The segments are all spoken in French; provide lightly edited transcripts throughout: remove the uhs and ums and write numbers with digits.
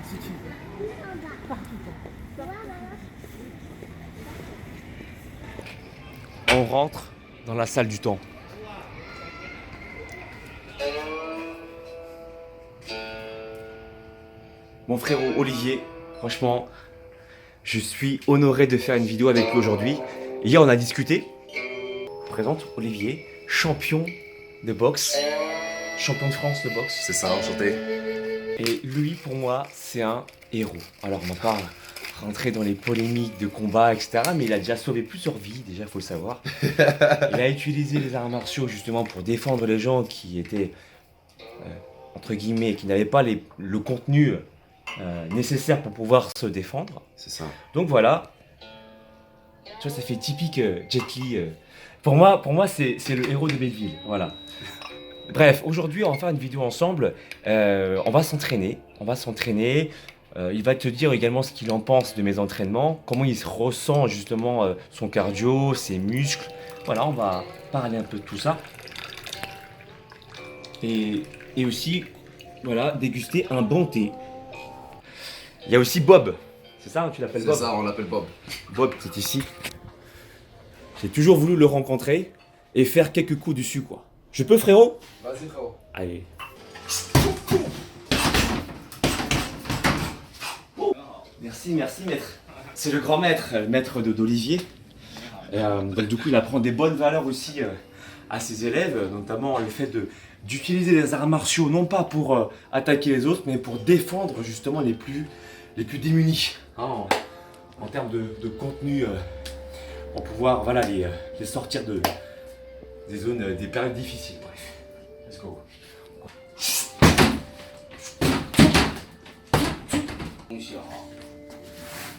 si tu veux. Partout. On rentre dans la salle du temps. Mon frérot Olivier, franchement, je suis honoré de faire une vidéo avec lui aujourd'hui. Hier, on a discuté. Je présente Olivier, champion de boxe, champion de France de boxe. C'est ça, enchanté. Et lui, pour moi, c'est un héros. Alors, on va pas rentrer dans les polémiques de combat, etc. Mais il a déjà sauvé plusieurs vies, déjà, il faut le savoir. Il a utilisé les arts martiaux, justement, pour défendre les gens qui étaient, entre guillemets, qui n'avaient pas le contenu nécessaire pour pouvoir se défendre. C'est ça. Donc voilà. Tu vois, ça fait typique Jet Li. Pour moi c'est le héros de Belleville. Voilà. Bref, aujourd'hui, on va faire une vidéo ensemble. On va s'entraîner. Il va te dire également ce qu'il en pense de mes entraînements, comment il se ressent justement son cardio, ses muscles. Voilà, on va parler un peu de tout ça. Et aussi, voilà, déguster un bon thé. Il y a aussi Bob. C'est ça, tu l'appelles Bob? C'est ça, on l'appelle Bob. Bob, c'est ici. J'ai toujours voulu le rencontrer et faire quelques coups dessus, quoi. Je peux, frérot? Vas-y, frérot. Allez. Merci, maître. C'est le grand maître, le maître d'Olivier. Donc, du coup, il apprend des bonnes valeurs aussi à ses élèves, notamment le fait d'utiliser les arts martiaux, non pas pour attaquer les autres, mais pour défendre justement les plus démunis. Hein, en termes de contenu, pour pouvoir voilà, les sortir des zones, des périodes difficiles. Bref, let's go. 东西啊，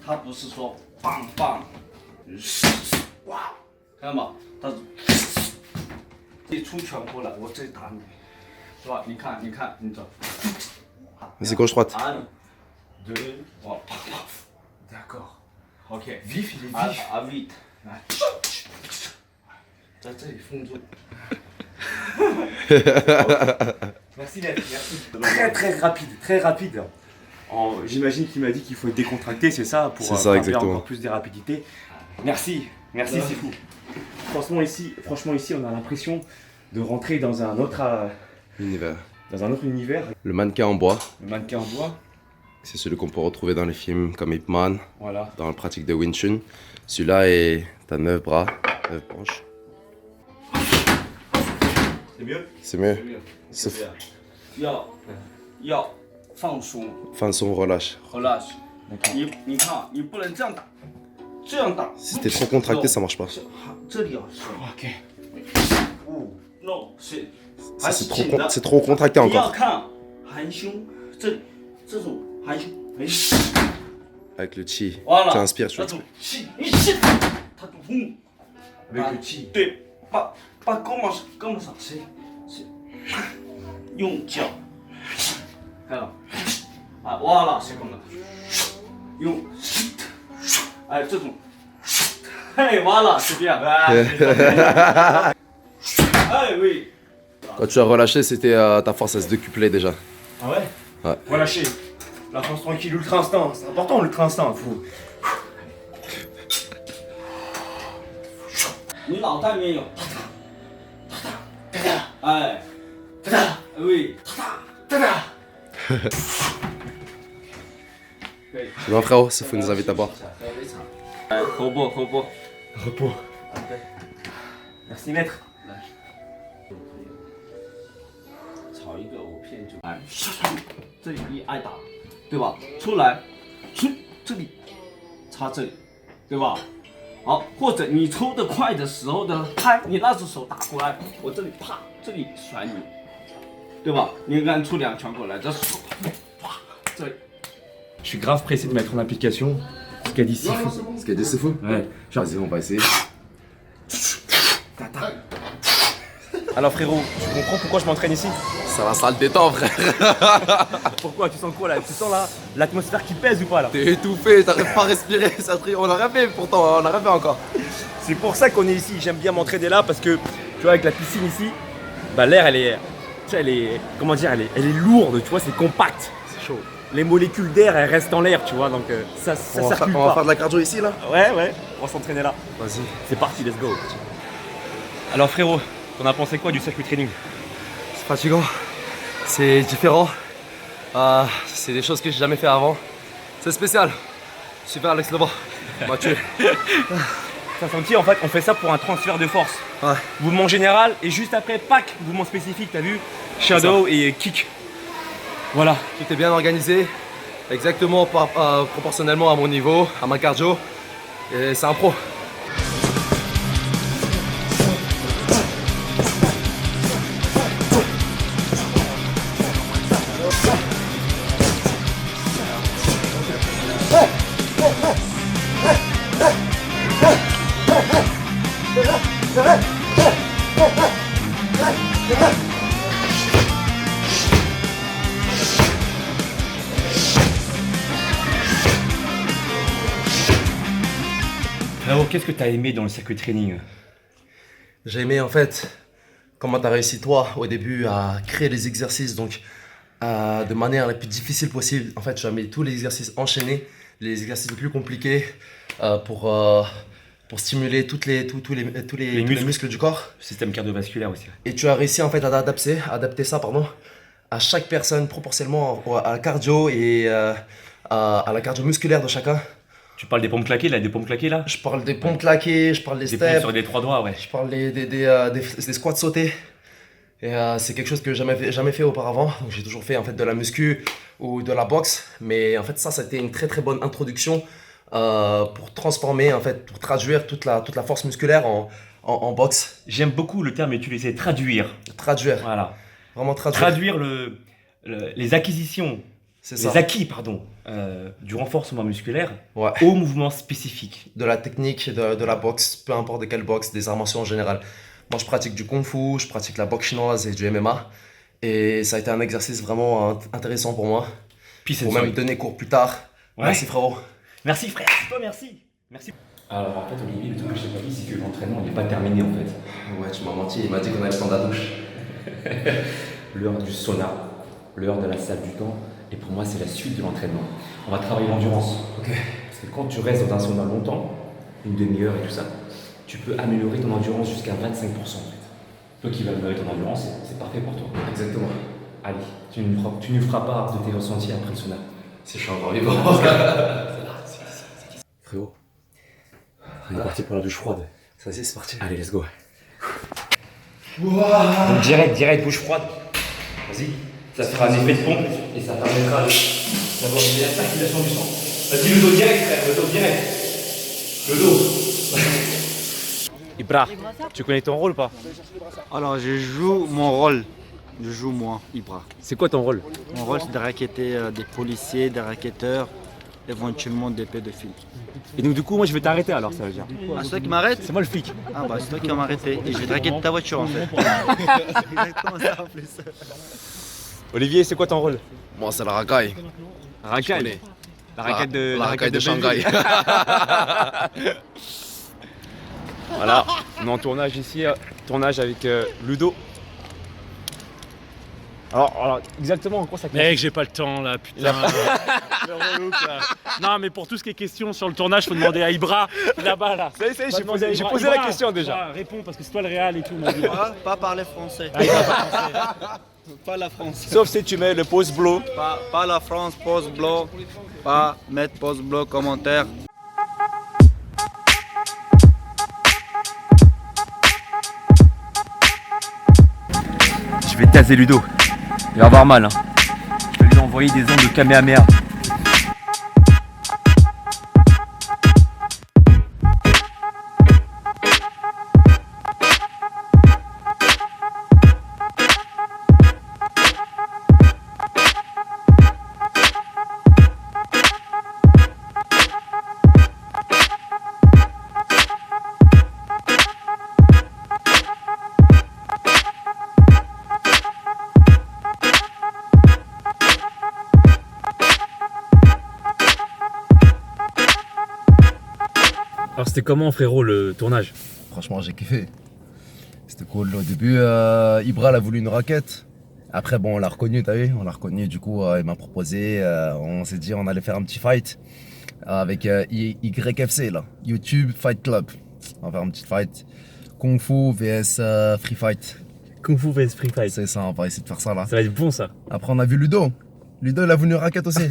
它不是说棒棒，哇，看到吗？它是一出拳过来，我这打你，是吧？你看，你这， Vas-y, gauche, droite. 1, 2，我啪啪， D'accord. Ok, vif, il est 啊 vif. 啊 vite，来，在这里封住。 Merci, merci. Très rapide. J'imagine qu'il m'a dit qu'il faut être décontracté, c'est ça, pour C'est ça, faire exactement. encore plus de rapidité. Merci, c'est fou. Franchement ici, on a l'impression de rentrer dans un autre Univers. univers. Le mannequin en bois, Le mannequin en bois, c'est celui qu'on peut retrouver dans les films comme Ip Man, voilà. dans la pratique de Wing Chun. Celui-là est à 9 bras, 9 branches. C'est mieux? C'est mieux. 是这样，要放松 Fin de son relâche. relâche。你看啊，你不能这样打，这样打。 Si t'es trop contracté, ça marche pas. 这里啊是。 Ok. no 是。 Ça, c'est trop contracté 你要 encore. 看含胸，这里这种含胸，哎， Avec le chi. 完了。 Tu inspires, tu 那 vois. 种气，一气，它就轰。 Avec le chi. 对，把胳膊上谁用脚，看到啊，哇了，谁攻了？用，哎，这种，嘿，完了，是这样，哎，oui。 Quand tu as relâché, c'était ta force, elle se décuplait déjà. Ah ouais? Ouais. Relâchez. La France tranquille, l'ultra instinct. C'est important l'ultra instinct, faut. 你脑袋里面有，哎，oui， 可以。 C'est bon, frérot, ça faut nous inviter à boire. 哎，喝不？ Repos. Merci maître. 炒一个藕片就哎，这里一挨打，对吧？出来，这里，插这里，对吧？好，或者你抽得快的时候的拍，你那只手打过来，我这里啪，这里甩你，对吧？你看出2拳过来，这手啪，这里。 Je suis grave pressé de mettre en application ce qu'a dit Sifu. Ce qu'a dit, c'est fou. Ouais. Vas-y, on va essayer. Alors frérot, tu comprends pourquoi je m'entraîne ici? Ça va, ça le détend, frère. Pourquoi? Tu sens quoi là? Tu sens là l'atmosphère qui pèse ou pas là? T'es étouffé, t'arrives pas à respirer. On a rêvé pourtant, on a rêvé encore. C'est pour ça qu'on est ici. J'aime bien m'entraîner là parce que tu vois avec la piscine ici, bah l'air elle est, tu sais, elle est, comment dire, elle est lourde, tu vois, c'est compact. C'est chaud. les molécules d'air elles restent en l'air, tu vois, donc ça circule On va pas. faire de la cardio ici là? Ouais, on va s'entraîner là. Vas-y. C'est parti, let's go. Alors frérot, t'en as pensé quoi du circuit training? C'est fatigant, c'est différent. C'est des choses que j'ai jamais fait avant. C'est spécial. Super Alex Levent. M'a tué. Ça sentit en fait, on fait ça pour un transfert de force. Ouais. Mouvement général et juste après, pack, mouvement spécifique, t'as vu? Shadow et kick. Voilà. Tout est bien organisé, exactement proportionnellement à mon niveau, à ma cardio. Et c'est un pro. Frérot, qu'est-ce que t'as aimé dans le circuit training? J'ai aimé en fait comment tu as réussi toi au début à créer les exercices donc de manière la plus difficile possible. En fait, tu as mis tous les exercices enchaînés, les exercices les plus compliqués pour stimuler tous les muscles du corps. Système cardiovasculaire aussi. Et tu as réussi en fait à adapter ça à chaque personne proportionnellement à la cardio et à la cardio musculaire de chacun. Tu parles des pompes claquées là, Je parle des pompes claquées, je parle des Des pompes steps, sur les 3 doigts, ouais. je parle des squats sautés. Et c'est quelque chose que j'ai jamais fait auparavant. Donc j'ai toujours fait en fait de la muscu ou de la boxe. Mais en fait ça a été une très très bonne introduction pour transformer en fait, pour traduire toute la force musculaire en boxe. J'aime beaucoup le terme utilisé, traduire. Traduire, Voilà. vraiment traduire. Traduire les acquisitions, C'est ça. les acquis, pardon, du renforcement musculaire Ouais. au mouvement spécifique. De la technique, de la boxe, peu importe de quelle boxe, des arts martiaux en général. Moi, je pratique du kung fu, je pratique la boxe chinoise et du MMA. Et ça a été un exercice vraiment intéressant pour moi. Puis Pour même donner cours plus tard. Ouais. Merci frérot. Merci frère, c'est toi, merci. Merci. Alors en fait, Olivier, le truc que je t'ai pas dit, c'est que l'entraînement n'est pas terminé en fait. Ouais, tu m'as menti, il m'a dit qu'on allait prendre la douche. L'heure du sauna, l'heure de la salle du temps, et pour moi, c'est la suite de l'entraînement. On va travailler l'endurance. Ok. Parce que quand tu restes dans un sauna longtemps, une demi-heure et tout ça, tu peux améliorer ton endurance jusqu'à 25% en fait. Toi qui vas améliorer ton endurance, c'est parfait pour toi. Exactement. Allez, tu nous feras part de tes ressentis après le sauna. Si je suis encore vivant. Frérot, on est parti pour la douche froide. Ça y est, c'est parti. Allez, let's go. Donc direct, douche froide. Vas-y. Ça fera un effet de pompe et ça permettra d'avoir une meilleure circulation du sang. Vas-y, le dos direct, frère, le dos direct. Le dos. Ibra, tu connais ton rôle ou pas? Alors je joue mon rôle, je joue moi, Ibra. C'est quoi ton rôle? Mon rôle c'est de racketter des policiers, des racketteurs, éventuellement des pédophiles. Et donc du coup, moi je vais t'arrêter alors, ça veut dire. Ah, c'est toi qui m'arrêtes? C'est moi le flic. Ah bah c'est toi qui vas m'arrêter et je vais te racketter ta voiture en fait. Exactement ça en plus. Olivier, c'est quoi ton rôle? Moi, c'est la racaille. Racaille. La raquette de, la racaille de Shanghai. Voilà, on est en tournage ici, tournage avec Ludo. Alors, exactement en quoi ça consiste? Mec, j'ai pas le temps là, putain. Le relou, là. Non, mais pour tout ce qui est question sur le tournage, faut demander à Ibra là-bas là. Ça y est, Va j'ai demander à posé Ibra. la question déjà. Ibra, réponds parce que c'est toi le réal et tout. Mon Dieu. Pas parler français. Ah, il parle pas français. Pas la France. Sauf si tu mets le pause blow. Pas la France, pause blog. Pas mettre pause blog commentaire. Je vais taser Ludo. Il va avoir mal. Hein. Je vais lui envoyer des ondes de Kamehameha. Alors, c'était comment, frérot, le tournage? Franchement, j'ai kiffé. C'était cool. Au début, Ibra a voulu une raquette. Après, bon, on l'a reconnu, t'as vu? On l'a reconnu, du coup, il m'a proposé. On s'est dit, on allait faire un petit fight avec YFC, là. YouTube Fight Club. On va faire une petite fight. Kung Fu vs Free Fight. Kung Fu vs Free Fight. C'est ça, on va essayer de faire ça, là. Ça va être bon, ça. Après, on a vu Ludo. Ludo, il a venu raquette aussi.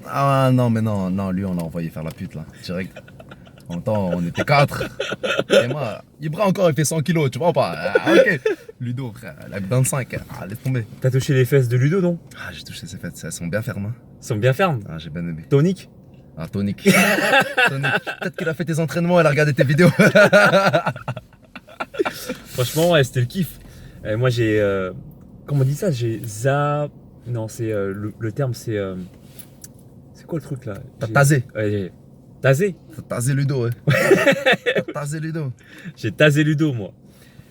Ah non, mais non, lui, on l'a envoyé faire la pute, là, direct. En même temps, on était 4. Et moi, Ibra encore, il fait 100 kilos, tu vois ou pas? Ah, ok. Ludo, frère, il a 25. Ah, laisse tomber. T'as touché les fesses de Ludo, non? Ah, j'ai touché ses fesses, elles sont bien fermes. Hein. Ils sont bien fermes. Ah, j'ai bien aimé. Tonique. Ah, Tonic. Tonic. Peut-être qu'il a fait tes entraînements, elle a regardé tes vidéos. Franchement, ouais, c'était le kiff. Moi, j'ai. Comment on dit ça? J'ai Non, c'est. Le terme, c'est. C'est quoi le truc là? T'as tasé. Ouais, tasé. T'as tasé Ludo, ouais. T'as tasé Ludo. J'ai tasé Ludo, moi.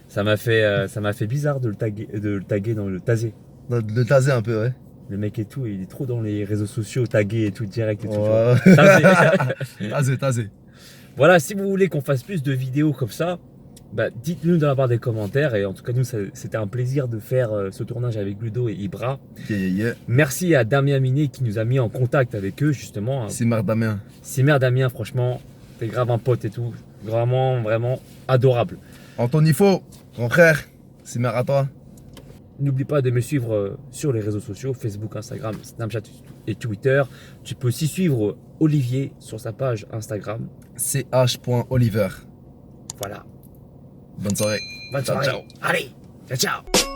Ça m'a fait bizarre de le taguer dans le tasé. De taser un peu, ouais. Le mec et tout, il est trop dans les réseaux sociaux, tagué et tout, direct et tout. Ouais. tu vois. Tasé. Voilà, si vous voulez qu'on fasse plus de vidéos comme ça, bah, dites-nous dans la barre des commentaires. Et en tout cas, nous, c'était un plaisir de faire ce tournage avec Ludo et Ibra. Yeah. Merci à Damien Minet qui nous a mis en contact avec eux, justement. Simer Damien. Simer Damien, franchement, t'es grave un pote et tout. Vraiment, vraiment adorable. Anthony Faux, mon frère. Simer à toi. N'oublie pas de me suivre sur les réseaux sociaux, Facebook, Instagram, Snapchat et Twitter. Tu peux aussi suivre Olivier sur sa page Instagram. ch.oliver. Voilà. Bonne soirée. Bonne Ciao, soirée. ciao. Allez, ciao.